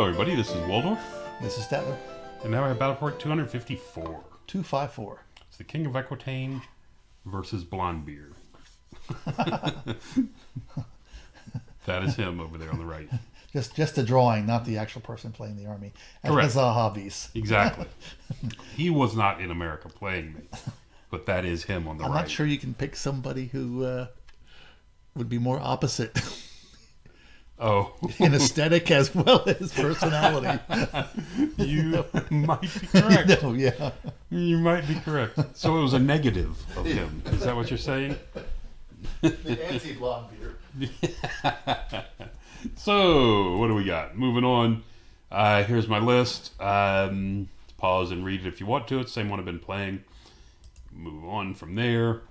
Hello, everybody. This is Waldorf, This is Statler. and now I have Battle Report 254. 254. It's the King of Equitaine versus Blondebeard. That is him over there on the right. Just a drawing, not the actual person playing the army. And Correct. his hobbies. Exactly. He was not in America playing me, but that is him on the I'm right. not sure you can pick somebody who would be more opposite Oh, in aesthetic as well as personality. you might be correct. No, yeah. You might be correct. So it was a negative of him. Is that what you're saying? The anti-blonde beard. So, what do we got? Moving on. Here's my list. Pause and read it if you want to. It's the same one I've been playing. Move on from there.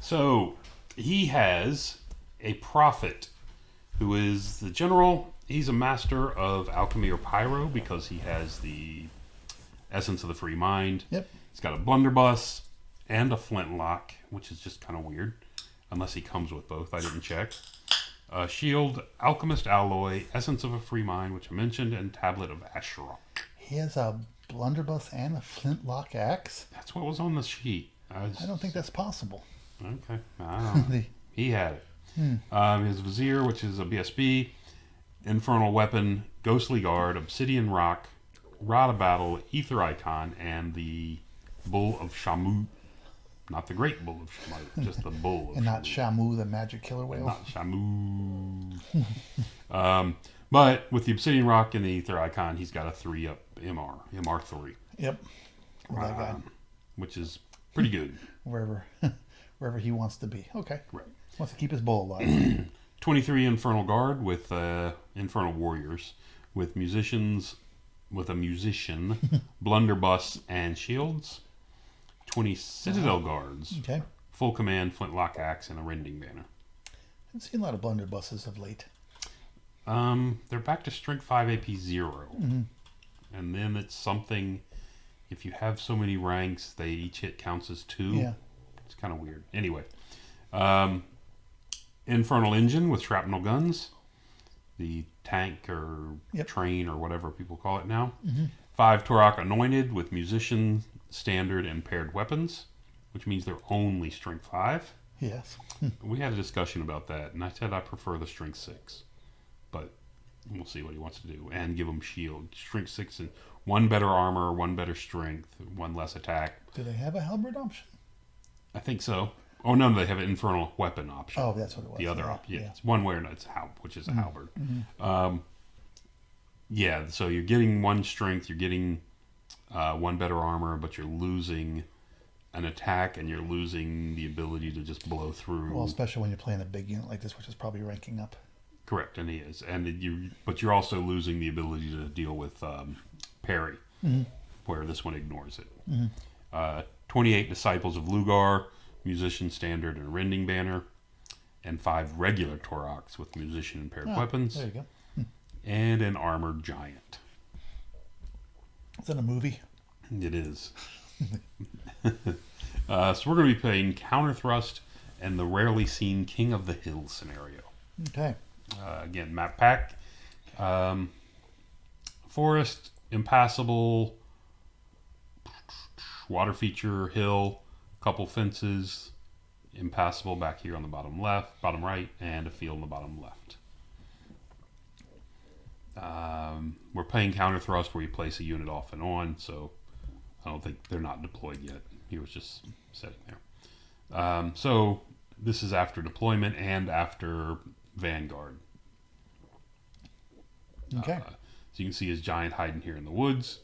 So, he has a prophet who is the general. He's a master of alchemy or pyro because he has the essence of the free mind. Yep. He's got a blunderbuss and a flintlock, which is just kind of weird. Unless he comes with both. I didn't check. Shield, Alchemist Alloy, Essence of a Free Mind, which I mentioned, and Tablet of Asherah. He has a blunderbuss and a flintlock axe. That's what was on the sheet. I don't think that's possible. Okay. I don't know. He had it. His Vizier, which is a BSB, Infernal Weapon, Ghostly Guard, Obsidian Rock, Rod of Battle, Ether Icon, and the Bull of Shamu. Not the Great Bull of Shamu, just the Bull of And not Shamu. Shamu, the magic killer whale. Not Shamu. But with the Obsidian Rock and the Ether Icon, he's got a 3-up MR3. Yep. Well, that guy, Which is pretty good. wherever he wants to be. Okay. Right. Wants to keep his bull alive. 23 Infernal Guard with Infernal Warriors with a musician, blunderbuss, and shields. 20 Citadel Guards, Okay. full command, flintlock axe, and a rending banner. I've seen a lot of blunderbusses of late. They're back to strength 5 AP 0. And then it's something, if you have so many ranks, they each hit counts as 2. Yeah. It's kind of weird. Anyway, Infernal Engine with shrapnel guns, the tank or train or whatever people call it now. 5 Torok Anointed with musician, standard, and paired weapons, which means they're only strength 5. Yes. We had a discussion about that, and I said I prefer the strength 6, but we'll see what he wants to do. And give him shield, strength 6, and 1 better armor, 1 better strength, 1 less attack. Do they have a halberd option? I think so. Oh no, they have an infernal weapon option. Oh, that's what it was. The other yeah, option, it's one way or not. It's which is a halberd. Mm-hmm. Yeah, so you're getting 1 strength, you're getting 1 better armor, but you're losing an attack and you're losing the ability to just blow through. Well, especially when you're playing a big unit like this, which is probably ranking up. Correct, and he is, but you're also losing the ability to deal with parry, where this one ignores it. 28 Disciples of Lugar, musician, standard, and a rending banner, and 5 regular Toroks with musician and paired weapons. There you go. And an armored giant. Is that a movie? It is. So we're going to be playing Counter Thrust and the rarely seen King of the Hill scenario. Okay. Again, map pack. Forest, impassable, water feature, hill, couple fences, impassable back here on the bottom right, and a field on the bottom left. We're playing Counter Thrust where you place a unit off and on, so I don't think they're not deployed yet. He was just sitting there. So this is after deployment and after Vanguard. Okay. So you can see his giant hiding here in the woods.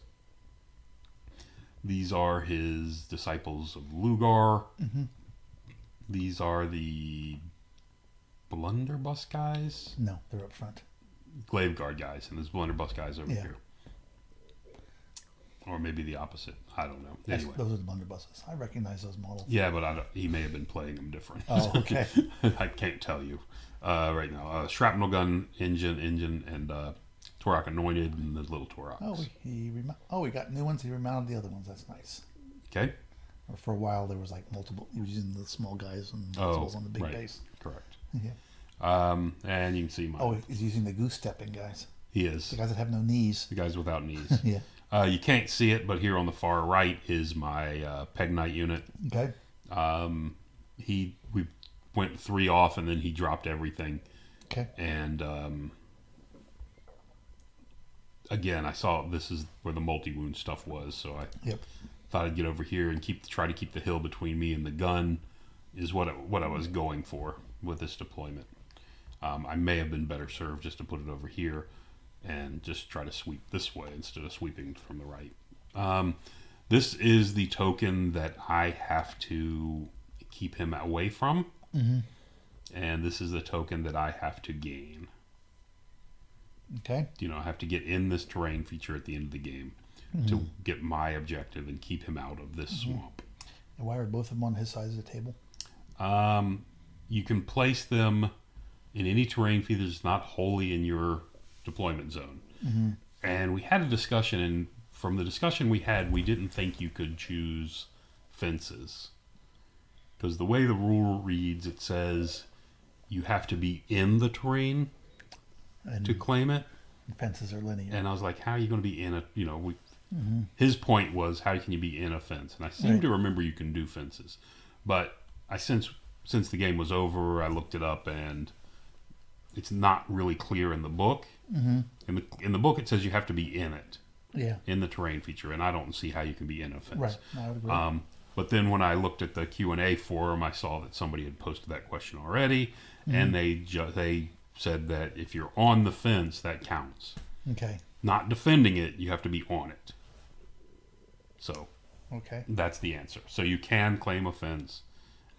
These are his Disciples of Lugar. These are the Blunderbuss guys. No, they're up front. Glaive Guard guys, and there's Blunderbuss guys over Yeah. here. Or maybe the opposite. I don't know. Yes, Anyway. those are the blunderbusses. I recognize those models. Yeah, but he may have been playing them different. Oh, okay. I can't tell you right now. Shrapnel gun, engine, and Torok Anointed, and the little Toroks. Oh, we got new ones. He remounted the other ones. That's nice. Okay. Or for a while, there was like multiple. He was using the small guys and multiples on the big base. Correct. Yeah. And you can see my... Oh, he's using the goose stepping guys. He is. The guys that have no knees. The guys without knees. Yeah. You can't see it, but here on the far right is my Peg Knight unit. Okay. We went 3 off, and then he dropped everything. Okay. And again, I saw this is where the multi-wound stuff was, so I thought I'd get over here and try to keep the hill between me and the gun is what I was going for with this deployment. I may have been better served just to put it over here and just try to sweep this way instead of sweeping from the right. This is the token that I have to keep him away from. Mm-hmm. And this is the token that I have to gain. Okay. I have to get in this terrain feature at the end of the game to get my objective and keep him out of this swamp. And why are both of them on his side of the table? You can place them in any terrain feature that's not wholly in your deployment zone. Mm-hmm. And we had a discussion, and from the discussion we had, we didn't think you could choose fences. Because the way the rule reads, it says you have to be in the terrain to claim it. Fences are linear. And I was like, how are you going to be in a, his point was, how can you be in a fence? And I seem to remember you can do fences. But since the game was over, I looked it up, and it's not really clear in the book. Mm-hmm. In the book, it says you have to be in it. Yeah. In the terrain feature, and I don't see how you can be in a fence. Right. No, I would agree. But then when I looked at the Q&A forum, I saw that somebody had posted that question already, and they said that if you're on the fence, that counts. Okay. Not defending it, you have to be on it. So that's the answer. So you can claim a fence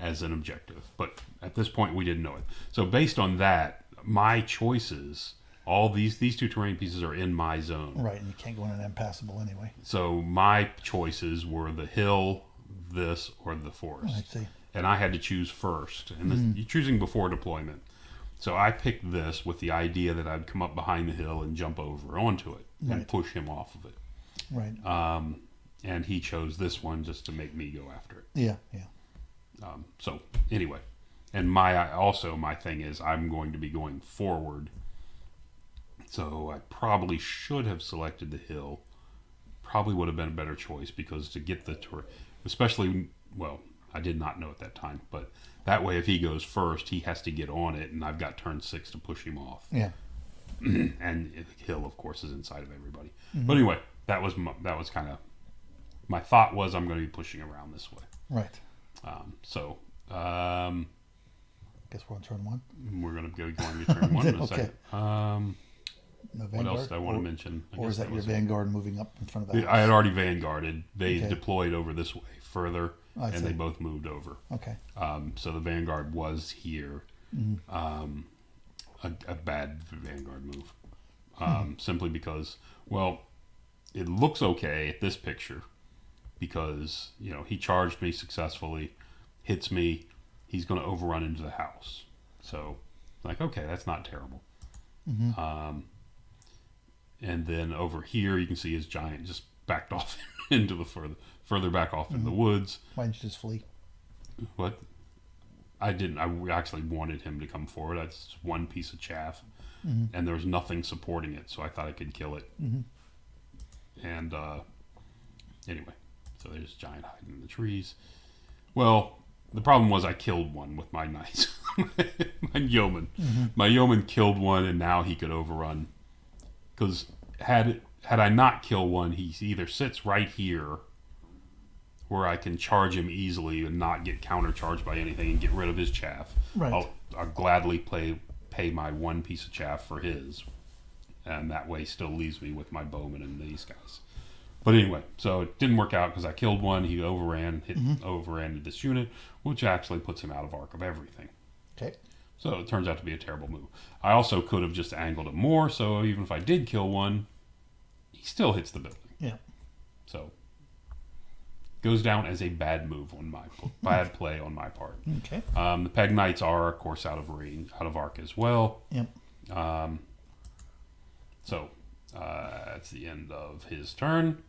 as an objective, but at this point we didn't know it. So based on that, my choices, all these 2 terrain pieces are in my zone. Right, and you can't go in an impassable anyway. So my choices were the hill, this, or the forest. I see. And I had to choose first. And you're choosing before deployment. So I picked this with the idea that I'd come up behind the hill and jump over onto it and push him off of it. Right. And he chose this one just to make me go after it. Yeah. So anyway, and my thing is I'm going to be going forward. So I probably should have selected the hill. Probably would have been a better choice, because to get the tour, especially, well, I did not know at that time, but that way if he goes first, he has to get on it, and I've got turn 6 to push him off. Yeah. And the hill, of course, is inside of everybody. But anyway, that was kind of my thought was I'm going to be pushing around this way. Right. Guess we're on turn 1. We're going to go going to turn 1 in a second. No what else did I want to mention? Or is that your vanguard moving up in front of the house? I had already vanguarded. They deployed over this way further, and they both moved over. Okay. So the vanguard was here. A bad vanguard move. Simply because, well, it looks okay at this picture because, he charged me successfully, hits me, he's going to overrun into the house. So, okay, that's not terrible. And then over here, you can see his giant just backed off into the further back off in the woods. Why didn't you just flee? What? I didn't. I actually wanted him to come forward. That's one piece of chaff, and there was nothing supporting it, so I thought I could kill it. And anyway, so there's giant hiding in the trees. Well, the problem was I killed one with my knights, my yeoman. My yeoman killed one, and now he could overrun. Because had I not killed one, he either sits right here, where I can charge him easily and not get countercharged by anything and get rid of his chaff. Right. I'll gladly pay my one piece of chaff for his, and that way still leaves me with my bowman and these guys. But anyway, so it didn't work out because I killed one. He overran this unit, which actually puts him out of arc of everything. Okay. So it turns out to be a terrible move. I also could have just angled it more, so even if I did kill one, he still hits the building. Yeah. So goes down as a bad move on bad play on my part. Okay. The Peg Knights are, of course, out of range, out of arc as well. Yep. So that's the end of his turn.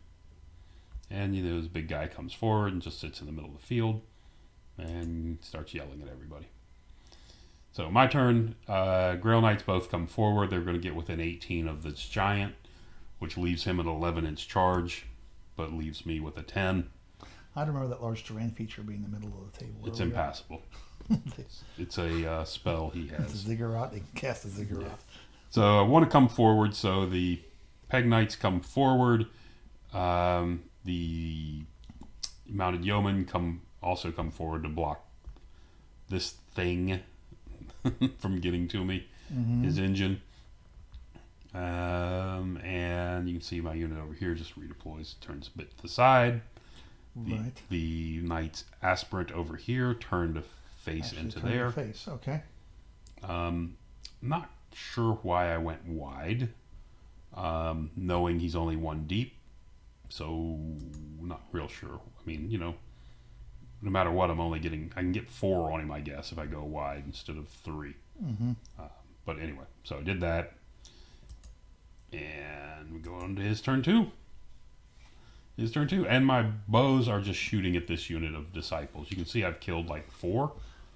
And this big guy comes forward and just sits in the middle of the field and starts yelling at everybody. So my turn. Grail Knights both come forward. They're going to get within 18 of this giant, which leaves him at 11-inch charge, but leaves me with a 10. I remember that large terrain feature being in the middle of the table. It's impassable. It's a spell he has. It's a ziggurat. They can cast a ziggurat. Yeah. So I want to come forward. So the Peg Knights come forward. The Mounted Yeomen also come forward to block this thing from getting to me. His engine. And you can see my unit over here just redeploys, turns a bit to the side. Right. The Knight's Aspirant over here turned to face into there. Face. Okay. Not sure why I went wide, knowing he's only one deep. So not real sure. I mean, no matter what, I can get 4 on him, I guess, if I go wide instead of 3. But anyway, so I did that. And we go on to his turn 2. And my bows are just shooting at this unit of disciples. You can see I've killed like 4.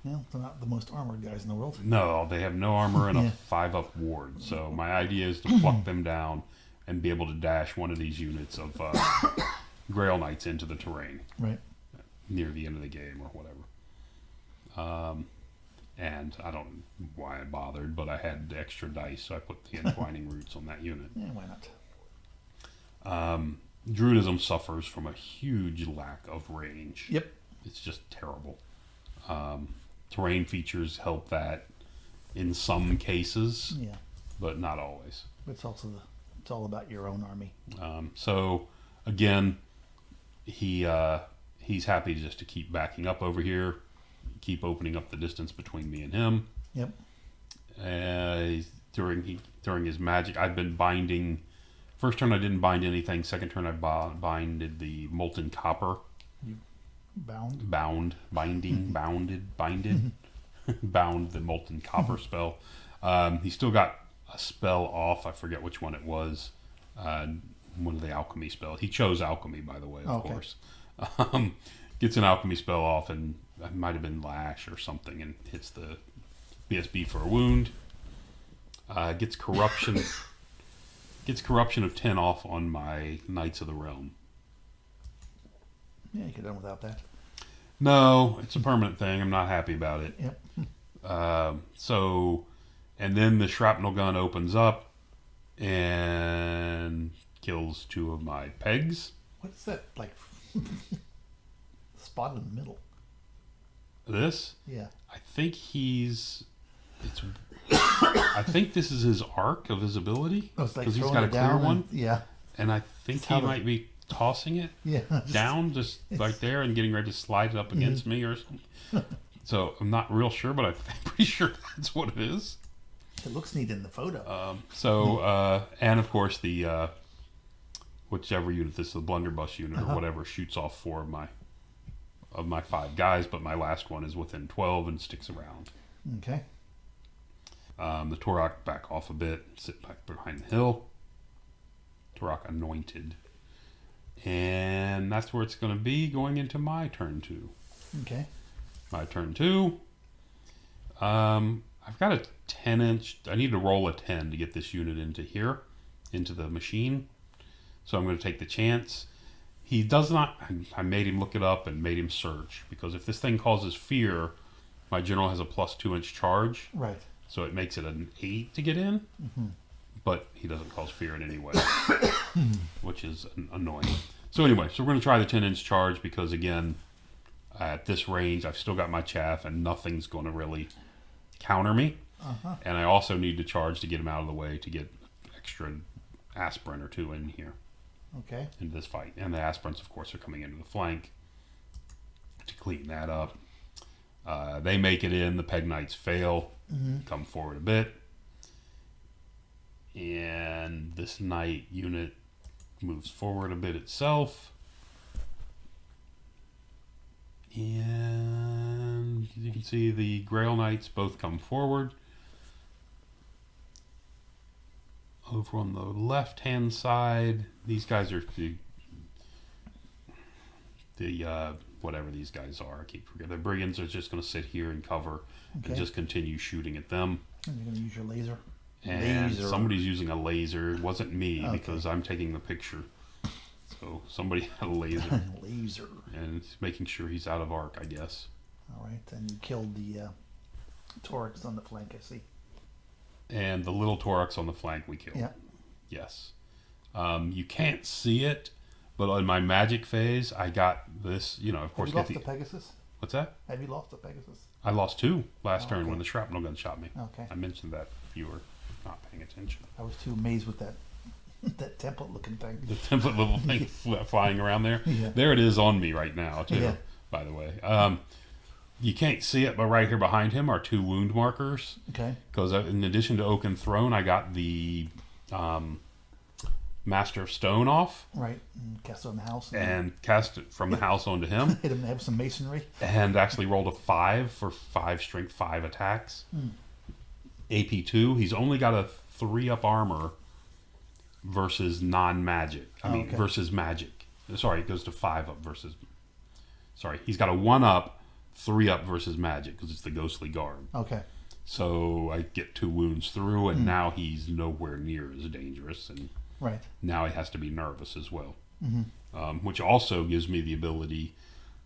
Yeah, they're not the most armored guys in the world. No, they have no armor and a 5-up ward. So my idea is to pluck them down and be able to dash one of these units of Grail Knights into the terrain. Right. Near the end of the game or whatever. And I don't know why I bothered, but I had extra dice, so I put the Entwining Roots on that unit. Yeah, why not? Druidism suffers from a huge lack of range. Yep. It's just terrible. Terrain features help that in some cases, Yeah. but not always. It's also it's all about your own army. So again, he's happy just to keep backing up over here, keep opening up the distance between me and him. Yep. During his magic, I've been binding. First turn I didn't bind anything. Second turn I binded the Molten Copper. You bound? Binded. Bound the Molten Copper spell. He still got a spell off. I forget which one it was. One of the alchemy spells. He chose alchemy, by the way, of course. Gets an alchemy spell off, and it might have been Lash or something, and hits the BSB for a wound. Gets corruption. Gets corruption of 10 off on my Knights of the Realm. Yeah, you could have done without that. No, it's a permanent thing. I'm not happy about it. Yep. And then the shrapnel gun opens up and kills 2 of my pegs. What is that, like, spot in the middle? This? Yeah. I think I think this is his arc of his ability. Because he's got a clear one. Yeah. And I think he might be tossing it down just right there and getting ready to slide it up against me or something. So I'm not real sure, but I'm pretty sure that's what it is. It looks neat in the photo. And of course the whichever unit this is, the blunderbuss unit or whatever, shoots off 4 of my 5 guys, but my last one is within 12 and sticks around. Okay. The Torok back off a bit, sit back behind the hill. Torok anointed. And that's where it's going to be going into my turn 2. Okay. My turn 2. I've got a 10-inch. I need to roll a 10 to get this unit into here, into the machine. So I'm going to take the chance. He does not. I made him look it up and made him search, because if this thing causes fear, my general has a plus 2-inch charge. Right. So it makes it an 8 to get in. But he doesn't cause fear in any way, which is annoying. So anyway, so we're going to try the 10-inch charge because, again, at this range, I've still got my chaff and nothing's going to really counter me. And I also need to charge to get him out of the way to get extra aspirant or 2 in here. Okay. Into this fight. And the aspirants, of course, are coming into the flank to clean that up. They make it in. The Peg Knights fail. Come forward a bit. And this Knight unit moves forward a bit itself. And you can see the Grail Knights both come forward. Over on the left-hand side, these guys are whatever these guys are. I keep forgetting. The brigands are just going to sit here and cover and Okay. just continue shooting at them. And you're going to use your laser. And Laser. somebody's using a laser. It wasn't me Okay. because I'm taking the picture. So somebody had a laser. Laser. And he's making sure he's out of arc, I guess. All right, and you killed the Torix on the flank, I see. And the little Torix on the flank we killed. Yeah. Yes. You can't see it, but on my magic phase, I got this, of course. Have you lost the Pegasus? What's that? Have you lost the Pegasus? I lost 2 last turn okay. when the shrapnel gun shot me. Okay. I mentioned that if you were not paying attention. I was too amazed with that that template-looking thing. The template level thing flying around there. Yeah. There it is on me right now, too, Yeah. by the way. You can't see it, but right here behind him are 2 wound markers. Okay. Because in addition to Oaken Throne, I got the Master of Stone off. Right. And cast it on the house. And cast it from the house onto him. Hit him have some masonry. And actually rolled a 5 for 5 strength, 5 attacks. AP2. He's only got a 3-up armor versus non-magic. Okay. Versus magic. Sorry, it goes to 5-up versus... Sorry, he's got a 1-up, 3-up versus magic because it's the Ghostly Guard. Okay. So I get 2 wounds through, and now he's nowhere near as dangerous, and Right. now he has to be nervous as well. Mm-hmm. Which also gives me the ability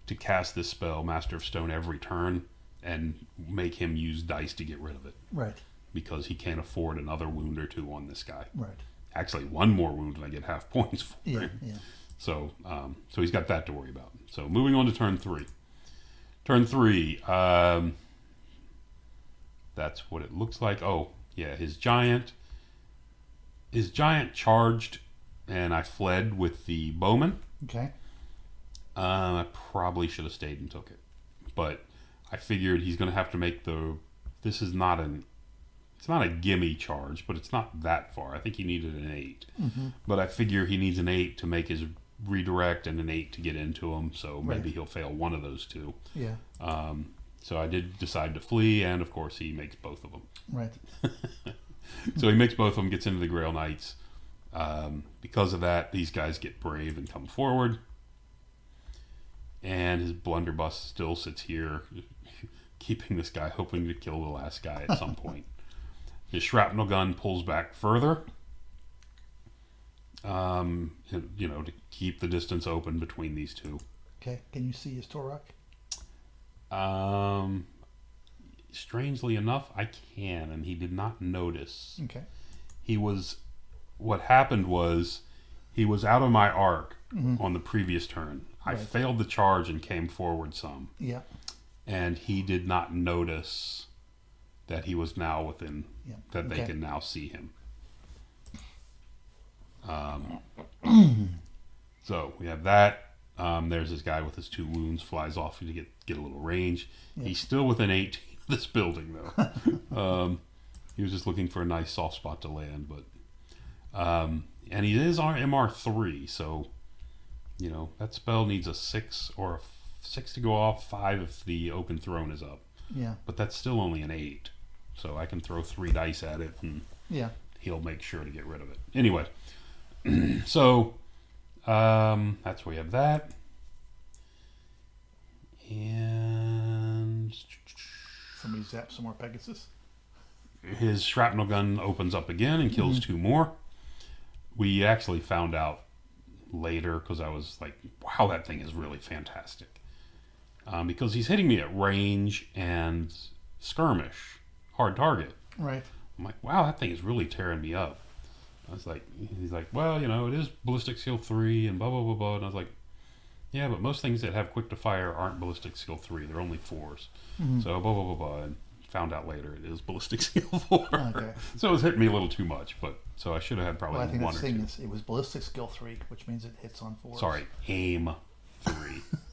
to cast this spell, Master of Stone, every turn, and make him use dice to get rid of it. Right. Because he can't afford another wound or 2 on this guy. Right. Actually, 1 more wound and I get half points for Yeah. him. Yeah. So he's got that to worry about. So moving on to turn 3. Turn 3, that's what it looks like. Oh, yeah, his giant charged, and I fled with the bowman. Okay. I probably should have stayed and took it, but I figured he's going to have to make this is not it's not a gimme charge, but it's not that far. I think he needed an 8, but I figure he needs an 8 to make his redirect and an 8 to get into him, so maybe Right. he'll fail one of those 2. Yeah. So I did decide to flee, and of course he makes both of them. Right. So he makes both of them, gets into the Grail Knights. Because of that, these guys get brave and come forward. And his blunderbuss still sits here, keeping this guy, hoping to kill the last guy at some point. His shrapnel gun pulls back further, to keep the distance open between these 2. Okay. Can you see his Torok? Strangely enough, I can, and he did not notice. Okay. What happened was, he was out of my arc Mm-hmm. on the previous turn. I Right. failed the charge and came forward some, Yeah. and he did not notice that he was now within, Yeah. that they Okay. can now see him. So we have that. There's this guy with his 2 wounds, flies off to get a little range. Yeah. He's still within 18 of this building, though. He was just looking for a nice soft spot to land, but and he is our MR3, so that spell needs a 6 or a 6 to go off, 5 if the Oaken Throne is up. Yeah. But that's still only an 8, so I can throw 3 dice at it, and Yeah. he'll make sure to get rid of it. Anyway, so that's where we have that. And Somebody zap some more Pegasus. his shrapnel gun opens up again and kills 2 more. We actually found out later, because I was like, wow, that thing is really fantastic. Because he's hitting me at range and skirmish, hard target. Right. I'm like, wow, that thing is really tearing me up. He's like, well, it is ballistic skill 3 and blah, blah, blah, blah. And I was like, yeah, but most things that have quick to fire aren't ballistic skill 3. They're only 4s. So blah, blah, blah, blah. And found out later it is ballistic skill 4. Okay. So it was hitting me a little too much, so I should have had probably Well, I think 1 that's or the 2. thing is, it was ballistic skill 3, which means it hits on 4. Sorry, aim 3.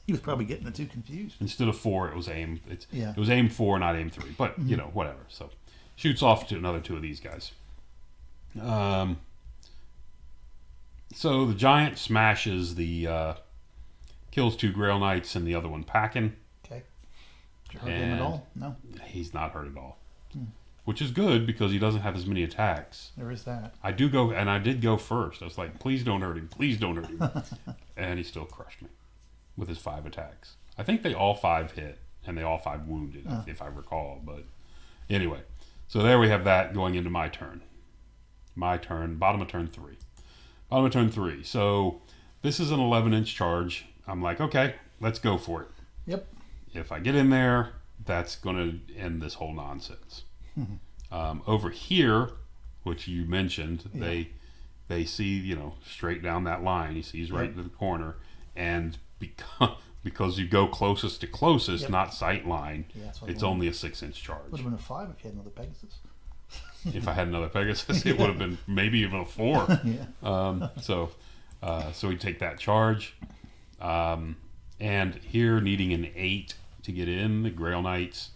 He was probably getting the 2 confused. Instead of 4, it was aim. Yeah. It was aim 4, not aim 3. But whatever. So shoots off to another 2 of these guys. So the giant smashes kills 2 Grail Knights and the other one packing. Okay. Did you hurt him at all? No. He's not hurt at all, which is good because he doesn't have as many attacks. There is that. I did go first. I was like, please don't hurt him. Please don't hurt him. And he still crushed me. with his 5 attacks. I think they all 5 hit, and they all 5 wounded, if I recall. But anyway, so there we have that going into my turn. My turn, bottom of turn 3. Bottom of turn 3. So this is an 11-inch charge. I'm like, okay, let's go for it. Yep. If I get in there, that's going to end this whole nonsense. Over here, which you mentioned, they see, straight down that line. He sees right into the corner. And because you go closest to closest, not sight line, it's only a 6-inch charge. Would have been a 5 if you had another Pegasus. If I had another Pegasus, it would have been maybe even a 4. So we take that charge. And here, needing an 8 to get in, the Grail Knights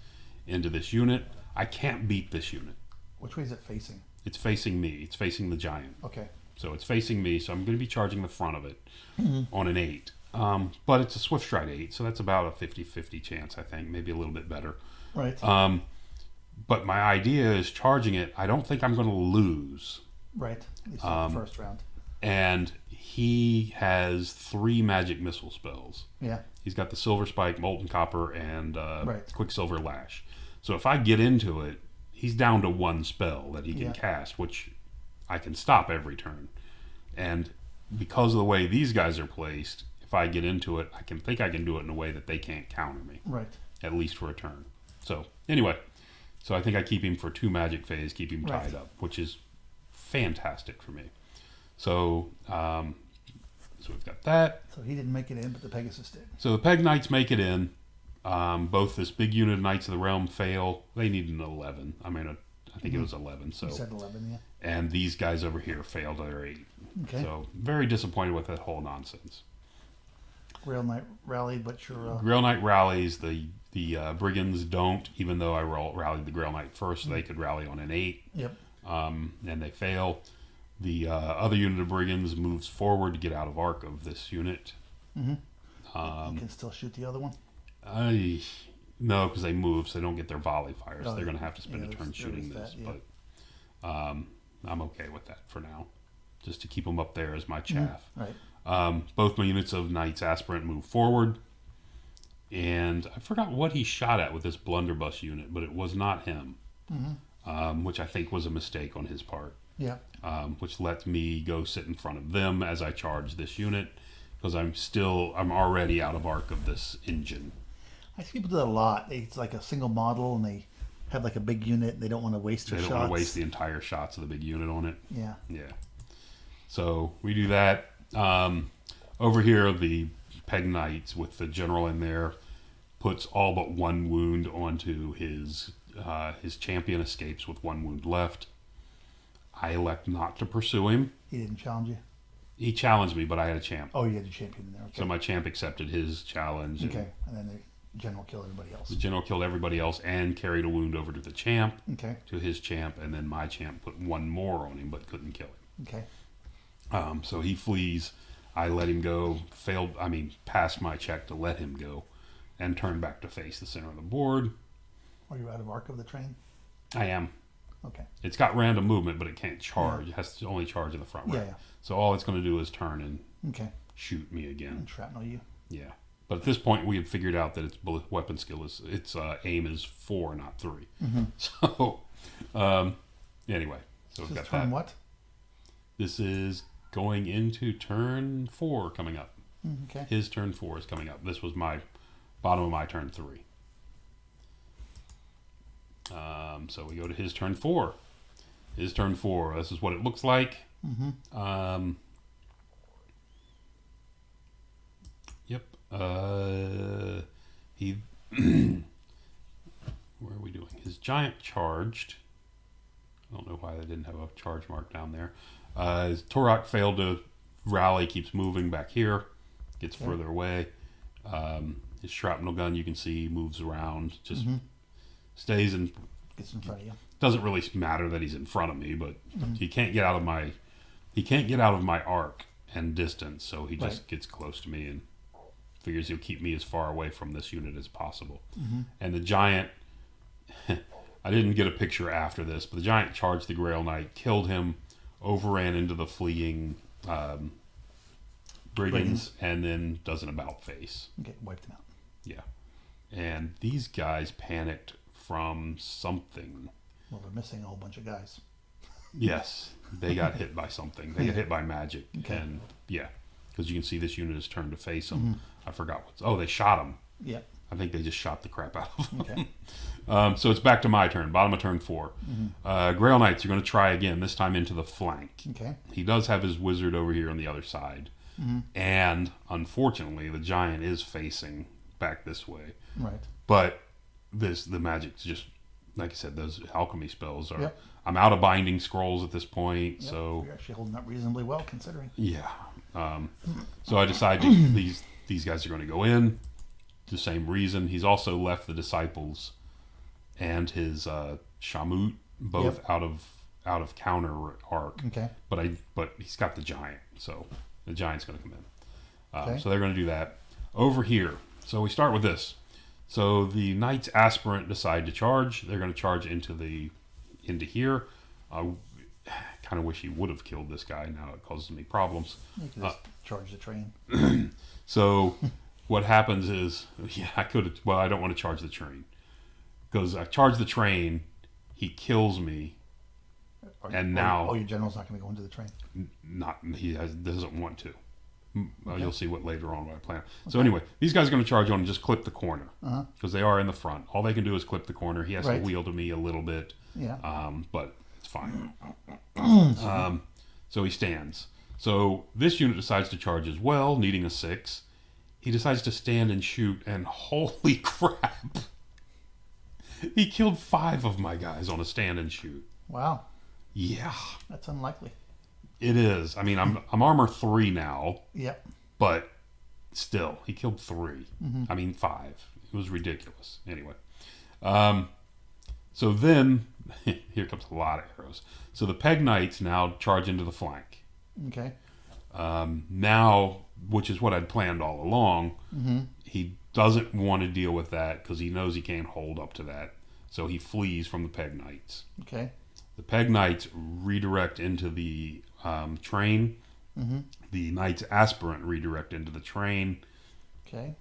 into this unit. I can't beat this unit. Which way is it facing? It's facing me. It's facing the giant. Okay. So it's facing me, so I'm going to be charging the front of it on an 8. But it's a Swift Stride 8, so that's about a 50-50 chance, I think. Maybe a little bit better. Right. But my idea is charging it. I don't think I'm going to lose. Right. It's the first round. And he has 3 magic missile spells. Yeah. He's got the Silver Spike, Molten Copper, and Quicksilver Lash. So if I get into it, he's down to 1 spell that he can cast, which I can stop every turn. And because of the way these guys are placed, if I get into it, I can do it in a way that they can't counter me. Right. At least for a turn. So anyway, so I think I keep him for 2 magic phase, keep him tied up, which is fantastic for me. So so we've got that. So he didn't make it in, but the Pegasus did. So the Peg Knights make it in. Both this big unit of Knights of the Realm fail. They need an 11. I mean, I think it was 11. So you said 11, yeah. And these guys over here failed their 8. Okay. So very disappointed with that whole nonsense. Grail Knight rallied, but you're... Grail Knight rallies. The Brigands don't, even though I rallied the Grail Knight first, so they could rally on an 8. Yep. And they fail. The other unit of Brigands moves forward to get out of arc of this unit. You can still shoot the other one? No, because they move, so they don't get their volley fires. Oh, They're going to have to spend a turn shooting that, this. But I'm okay with that for now, just to keep them up there as my chaff. Right. Both my units of Knights Aspirant move forward. And I forgot what he shot at with this blunderbuss unit, but it was not him, which I think was a mistake on his part. Yeah. Which lets me go sit in front of them as I charge this unit, because I'm already out of arc of this engine. I see people do that a lot. It's like a single model, and they have like a big unit, and they don't want to waste their shots. They don't want to waste the entire shots of the big unit on it. Yeah. Yeah. So we do that. Over here, the Peg Knights with the general in there puts all but 1 wound onto his champion, escapes with 1 wound left. I elect not to pursue him. He didn't challenge you? He challenged me, but I had a champ. Oh, you had a champion in there. Okay. So my champ accepted his challenge. Okay, and then the general killed everybody else. The general killed everybody else and carried a wound over to the champ. Okay. To his champ, and then my champ put 1 more on him, but couldn't kill him. Okay. So he flees. I let him go. Passed my check to let him go, and turned back to face the center of the board. Are you out of arc of the train? I am. Okay. It's got random movement, but it can't charge. It has to only charge in the front right. Yeah. So all it's going to do is turn and shoot me again. And shrapnel you. Yeah. But at this point, we had figured out that its weapon skill its aim is 4, not 3. So, anyway, so we've got turn that. What? This is going into turn 4 coming up. Okay. His turn 4 is coming up. This was my bottom of my turn 3. So we go to his turn 4. His turn 4. This is what it looks like. Yep. He. Where are we doing? His giant charged. I don't know why they didn't have a charge mark down there. His Torok failed to rally, keeps moving back here, gets further away. His shrapnel gun, you can see, moves around, just stays in. Gets in front of you. Doesn't really matter that he's in front of me, but he can't get out of my. He can't get out of my arc and distance, so he just gets close to me and figures he'll keep me as far away from this unit as possible. And the giant. I didn't get a picture after this, but the giant charged the Grail Knight, killed him, overran into the fleeing brigands, and then does an about face. Okay, wipe them out. Yeah. And these guys panicked from something. Well, they're missing a whole bunch of guys. Yes, they got hit by something. They got hit by magic. Okay. And yeah, because you can see this unit is turned to face them. I forgot what. Oh, they shot him. Yeah. I think they just shot the crap out of him. Okay. So it's back to my turn, bottom of turn 4. Grail Knights are going to try again, this time into the flank. Okay. He does have his wizard over here on the other side. And unfortunately, the giant is facing back this way. Right. But the magic's just, like I said, those alchemy spells are... Yep. I'm out of binding scrolls at this point, Yep. so... You're actually holding up reasonably well, considering. Yeah. So I decided these guys are going to go in. The same reason. He's also left the disciples and his Shamut both out of counter arc. Okay. But he's got the giant, so the giant's going to come in. Okay. So they're going to do that over here. So we start with this. So the Knights Aspirant decide to charge. They're going to charge into here. I kind of wish he would have killed this guy. Now it causes me problems. You can just charge the train. So what happens is, I could. Well, I don't want to charge the train because I charge the train. He kills me, and now your general's not going to go into the train. Doesn't want to. You'll see what later on what I plan. So anyway, these guys are going to charge on and just clip the corner because they are in the front. All they can do is clip the corner. He has to wheel to me a little bit. Yeah. But it's fine. So he stands. So this unit decides to charge as well, needing a 6. He decides to stand and shoot, and holy crap! He killed 5 of my guys on a stand and shoot. Wow. Yeah. That's unlikely. It is. I mean, I'm armor 3 now. Yep. But still, he killed 3. I mean, 5. It was ridiculous. Anyway. So then, here comes a lot of arrows. So the Peg Knights now charge into the flank. Okay. Now, which is what I'd planned all along, he doesn't want to deal with that because he knows he can't hold up to that. So he flees from the Peg Knights. Okay. The Peg Knights redirect into the train. The Knights Aspirant redirect into the train. Okay.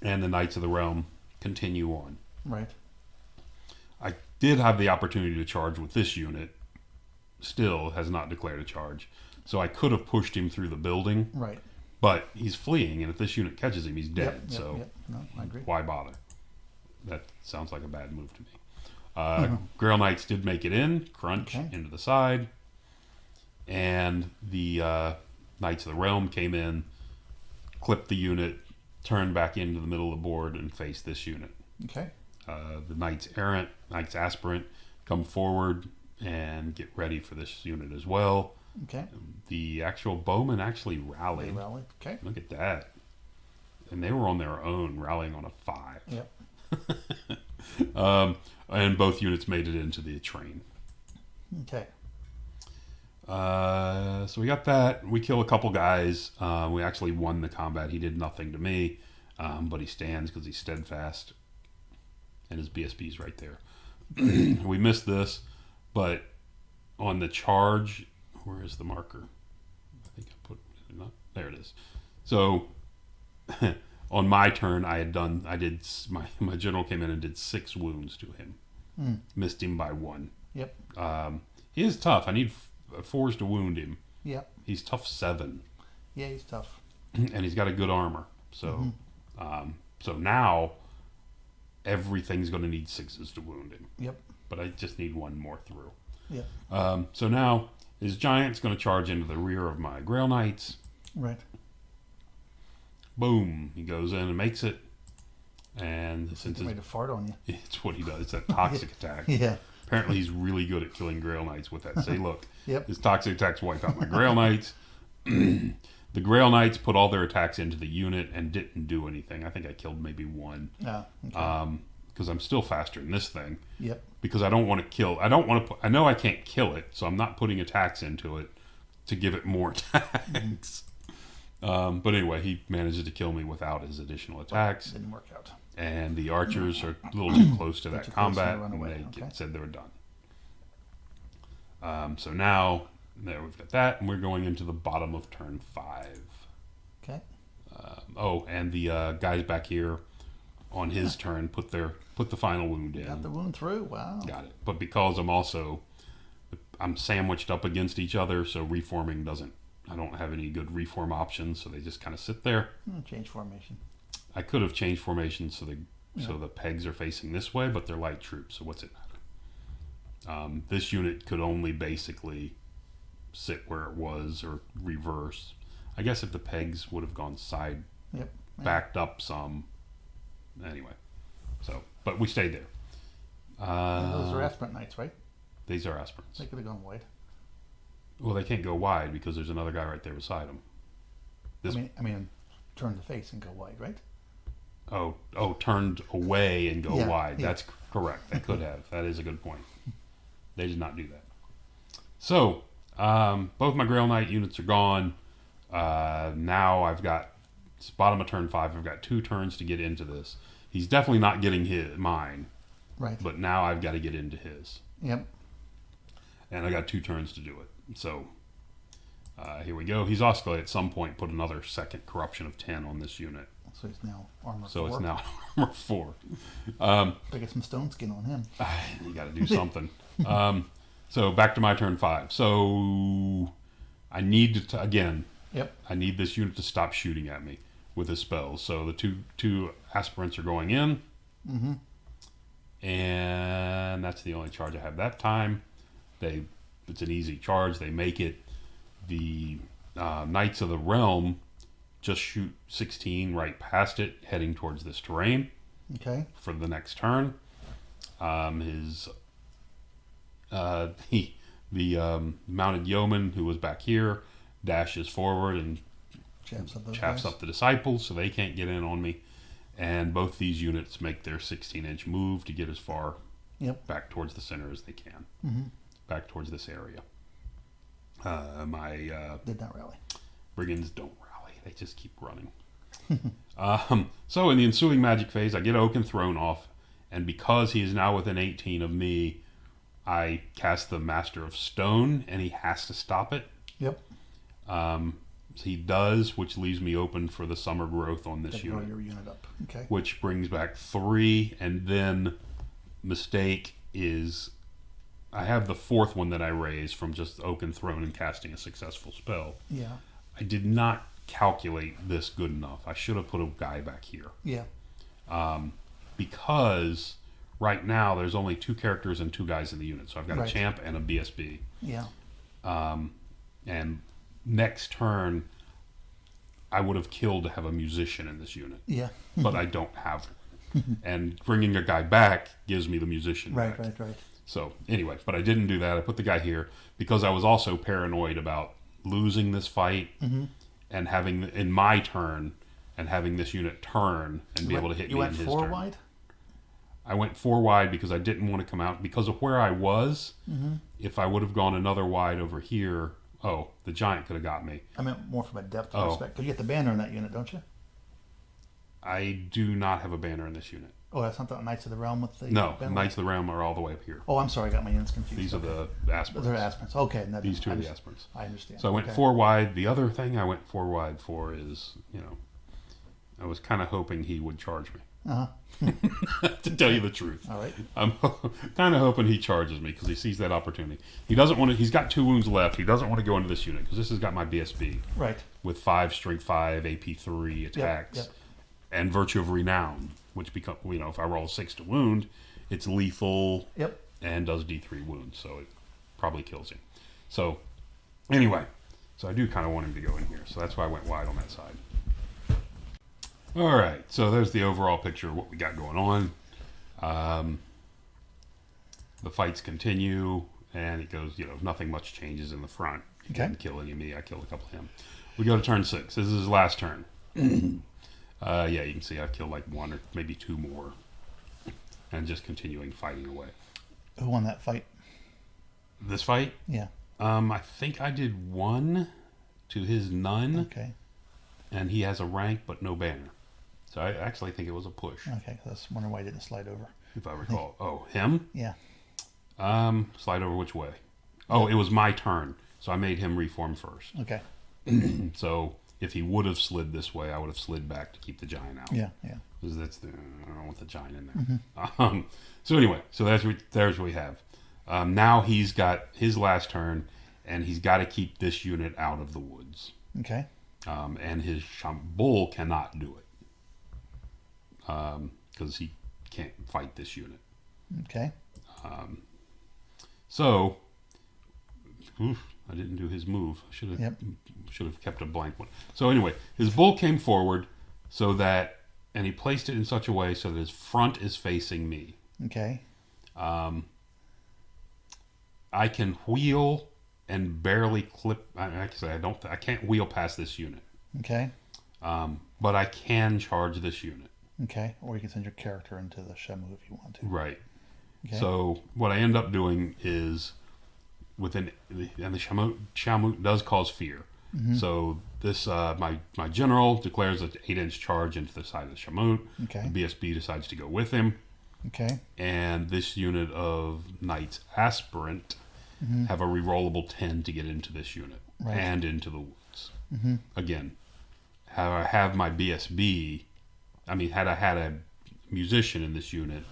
And the Knights of the Realm continue on. Right. I did have the opportunity to charge with this unit. Still has not declared a charge. So I could have pushed him through the building. Right. But he's fleeing, and if this unit catches him, he's dead. Yep. No, I agree. Why bother? That sounds like a bad move to me. Grail Knights did make it in. Crunch into the side. And the Knights of the Realm came in, clipped the unit, turned back into the middle of the board, and faced this unit. Okay. The Knights Errant, Knights Aspirant come forward and get ready for this unit as well. Okay. The actual bowmen actually rallied. They rallied. Okay. Look at that. And they were on their own, rallying on a 5. Yep. And both units made it into the train. Okay. So we got that. We kill a couple guys. We actually won the combat. He did nothing to me, but he stands because he's steadfast. And his BSB's right there. We missed this, but on the charge, where is the marker? I think I put it up. There it is. So on my turn, my general came in and did 6 wounds to him. Missed him by 1. Yep. He is tough. I need 4s to wound him. Yep. He's tough 7. Yeah, he's tough. And he's got a good armor. So, so now everything's going to need 6s to wound him. Yep. But I just need 1 more through. Yep. So now his giant's going to charge into the rear of my Grail Knights. Right. Boom. He goes in and makes it. And since He's made a fart on you. it's what he does. It's that toxic attack. Yeah. Apparently he's really good at killing Grail Knights with that. Say, look, Yep. his toxic attacks wipe out my Grail Knights. The Grail Knights put all their attacks into the unit and didn't do anything. I think I killed maybe 1. Okay. Because I'm still faster than this thing. Yep. Because I don't want to kill. I don't want to. I know I can't kill it, so I'm not putting attacks into it to give it more attacks. But anyway, he manages to kill me without his additional attacks. Didn't work out. And the archers are a little too close to that too close and combat, run and away. they Okay. said they were done. So now, there we've got that, and we're going into the bottom of turn 5. Okay. Oh, and the guys back here on his turn put the final wound in. Got the wound through. Wow. Got it. But because I'm sandwiched up against each other, so reforming doesn't. I don't have any good reform options, so they just kind of sit there. Change formation. I could have changed formation so the pegs are facing this way, but they're light troops, so what's it matter? This unit could only basically sit where it was or reverse. I guess if the pegs would have gone side, backed up some. Anyway, but we stayed there. Those are aspirant knights, right? These are aspirants. They could have gone wide. Well, they can't go wide because there's another guy right there beside them. I mean, turn the face and go wide, right? Oh, turned away and go wide. Yeah. That's correct. They could have. That is a good point. They did not do that. So, both my Grail Knight units are gone. Now I've got, it's bottom of turn 5. I've got 2 turns to get into this. He's definitely not getting mine. Right. But now I've got to get into his. Yep. And I got 2 turns to do it. So, here we go. He's also at some point put another second corruption of 10 on this unit. So he's now armor 4. So it's now armor 4. Gotta get some stone skin on him. You got to do something. So back to my turn 5. So I need to again. Yep. I need this unit to stop shooting at me with his spells. So the two aspirants are going in, and that's the only charge I have that time. It's an easy charge. They make it. The Knights of the Realm just shoot 16 right past it, heading towards this terrain. Okay. For the next turn, the mounted yeoman who was back here dashes forward and chaps up the disciples, so they can't get in on me. And both these units make their 16-inch move to get as far back towards the center as they can, back towards this area. My did not rally. brigands don't rally; they just keep running. So in the ensuing magic phase, I get Oaken Throne off, and because he is now within 18 of me, I cast the Master of Stone, and he has to stop it. Yep. He does, which leaves me open for the Summer Growth on this unit. Grow your unit up. Okay. Which brings back 3, and then mistake is I have the 4th one that I raised from just Oaken Throne and casting a successful spell. Yeah. I did not calculate this good enough. I should have put a guy back here. Yeah. Because right now there's only 2 characters and 2 guys in the unit. So I've got a champ and a BSB. Yeah. And next turn, I would have killed to have a musician in this unit. Yeah. But I don't have one. And bringing a guy back gives me the musician back. Right. So anyway, but I didn't do that. I put the guy here because I was also paranoid about losing this fight and having in my turn and having this unit turn and be able to hit me in his turn. You went 4 wide? I went 4 wide because I didn't want to come out because of where I was. If I would have gone another wide over here, the giant could have got me. I meant more from a depth perspective. Because you get the banner in that unit, don't you? I do not have a banner in this unit. Oh, that's not the Knights of the Realm with the No, banner? Knights of the Realm are all the way up here. Oh, I'm sorry, I got my units confused. These are the aspirants. They're aspirants. Okay. These 2 are the aspirants. I understand. So I went 4 wide. The other thing I went 4 wide for is, I was kind of hoping he would charge me. To tell you the truth. All right. I'm kind of hoping he charges me because he sees that opportunity. He doesn't want to. He's got 2 wounds left. He doesn't want to go into this unit because this has got my BSB. Right. With 5 strength 5, AP 3 attacks, Yep. and Virtue of Renown, which become if I roll 6 to wound, it's lethal. Yep. And does D3 wounds, so it probably kills him. So anyway, I do kind of want him to go in here, so that's why I went wide on that side. All right, so there's the overall picture of what we got going on. The fights continue, and it goes, nothing much changes in the front. He didn't kill any of me. I killed a couple of him. We go to turn 6. This is his last turn. You can see I've killed like 1 or maybe 2 more, and just continuing fighting away. Who won that fight? This fight? Yeah. I think I did 1 to his none. Okay. And he has a rank but no banner. So I actually think it was a push. Okay, I was wondering why he didn't slide over. If I recall. Oh, him? Yeah. Slide over which way? Oh, it was my turn. So I made him reform first. Okay. So if he would have slid this way, I would have slid back to keep the giant out. Yeah, yeah. Because I don't want the giant in there. So anyway, there's what we have. Now he's got his last turn, and he's got to keep this unit out of the woods. Okay. And his bull cannot do it because he can't fight this unit. Okay. So, I didn't do his move. Should have kept a blank one. So anyway, his bull came forward and he placed it in such a way so that his front is facing me. Okay. I can wheel and barely clip. Actually, I can't wheel past this unit. Okay. But I can charge this unit. Okay. Or you can send your character into the Shamu if you want to. Right. Okay. So what I end up doing is and the Shamu does cause fear. Mm-hmm. So this my general declares an 8-inch charge into the side of the Shamu. Okay. The BSB decides to go with him. Okay. And this unit of Knights Aspirant have a rerollable 10 to get into this unit and into the woods. Mm-hmm. Again, had I have my BSB, had I had a musician in this unit,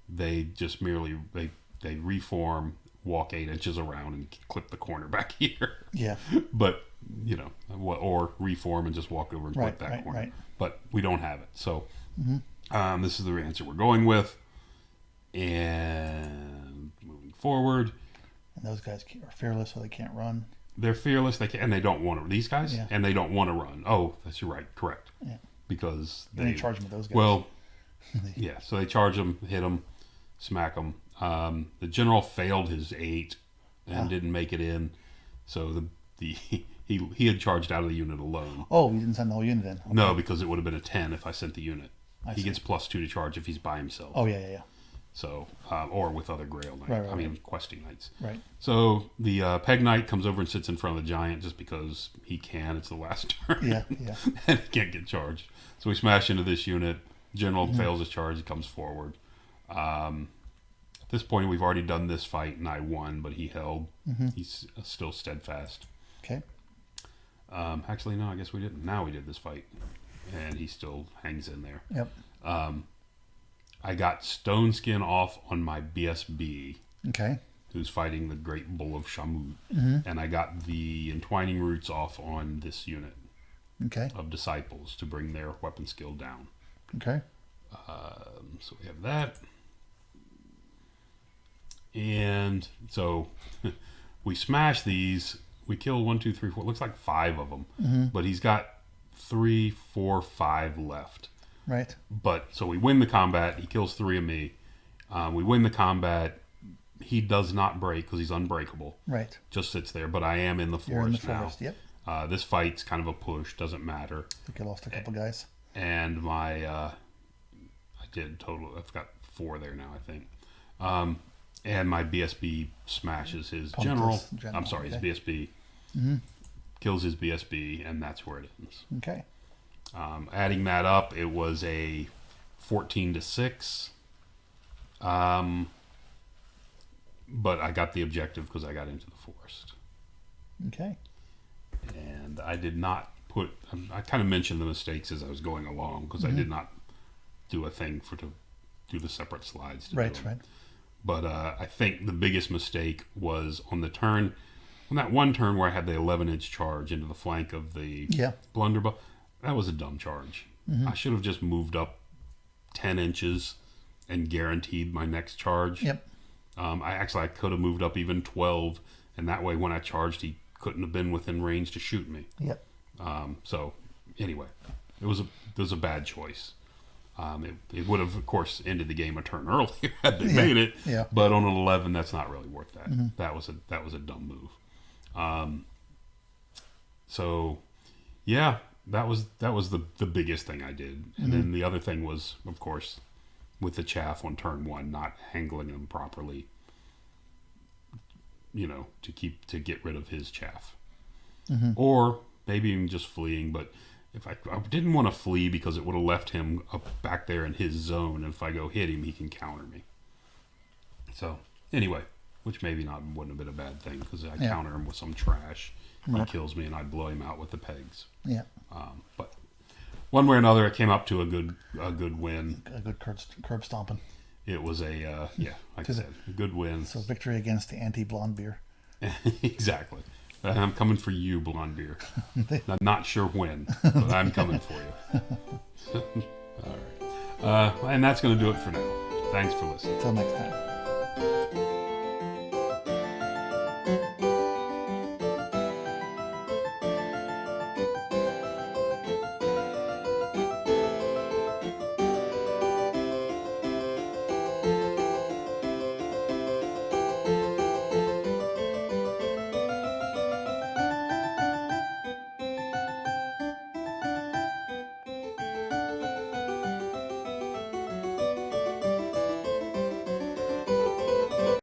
they just merely they reform, walk 8 inches around, and clip the corner back here. Yeah. But or reform and just walk over and clip that corner. Right. But we don't have it, so this is the answer we're going with. And moving forward. And those guys are fearless, so they can't run. They're fearless. And they don't want to. These guys, yeah. And they don't want to run. Oh, that's right, correct. Yeah. Because they charge them with those guys. Well, yeah. So they charge them, hit them, smack them. The general failed his 8 and didn't make it in. So he had charged out of the unit alone. Oh, you didn't send the whole unit in. Okay. No, because it would have been a 10 if I sent the unit. He gets +2 to charge if he's by himself. Oh yeah. So, or with other Grail Knights. Right. Questing Knights. Right. So the Peg Knight comes over and sits in front of the Giant just because he can. It's the last turn. Yeah. And he can't get charged. So we smash into this unit. General fails his charge. He comes forward. At this point, we've already done this fight, and I won, but he held. He's still steadfast. Okay. Actually, no, I guess we didn't. Now we did this fight, and he still hangs in there. Yep. I got Stone Skin off on my BSB. Okay. Who's fighting the Great Bull of Shamu. And I got the Entwining Roots off on this unit. Okay. Of Disciples to bring their weapon skill down. Okay. So we have that. And so we smash these. We kill 1, 2, 3, 4. It looks like 5 of them. But he's got 3, 4, 5 left. Right. But so we win the combat. He kills 3 of me. We win the combat. He does not break because he's unbreakable. Right. Just sits there. But I am in the forest now. You're in the forest. Yep. This fight's kind of a push. Doesn't matter. I think I lost a couple guys. And my I did total. I've got 4 there now, I think. And my BSB smashes his general. I'm sorry, his BSB. Kills his BSB, and that's where it ends. Okay. Adding that up, it was a 14-6. But I got the objective because I got into the forest. Okay. And I did not put. I kind of mentioned the mistakes as I was going along because I did not do a thing to do the separate slides. Right. But I think the biggest mistake was on that one turn where I had the 11-inch charge into the flank of the blunderbuss. That was a dumb charge. I should have just moved up 10 inches and guaranteed my next charge. Yep. I could have moved up even 12, and that way when I charged, he couldn't have been within range to shoot me. Yep. So anyway, it was a bad choice. It would have, of course, ended the game a turn earlier had they made it. Yeah. But on an 11, that's not really worth that. That was a dumb move. So yeah, that was the biggest thing I did. And then the other thing was, of course, with the chaff on turn 1, not handling them properly. To get rid of his chaff, or maybe even just fleeing. But if I didn't want to flee because it would have left him up back there in his zone, and if I go hit him, he can counter me. So anyway, which maybe wouldn't have been a bad thing because I counter him with some trash. he Right. kills me and I blow him out with the pegs. Yeah. But one way or another, it came up to a good win. A good curb stomping. It was a like I said, a good win. So victory against the anti-blonde beer. Exactly. And I'm coming for you, blonde beer. I'm not sure when, but I'm coming for you. All right. And that's going to do it for now. Thanks for listening. Until next time.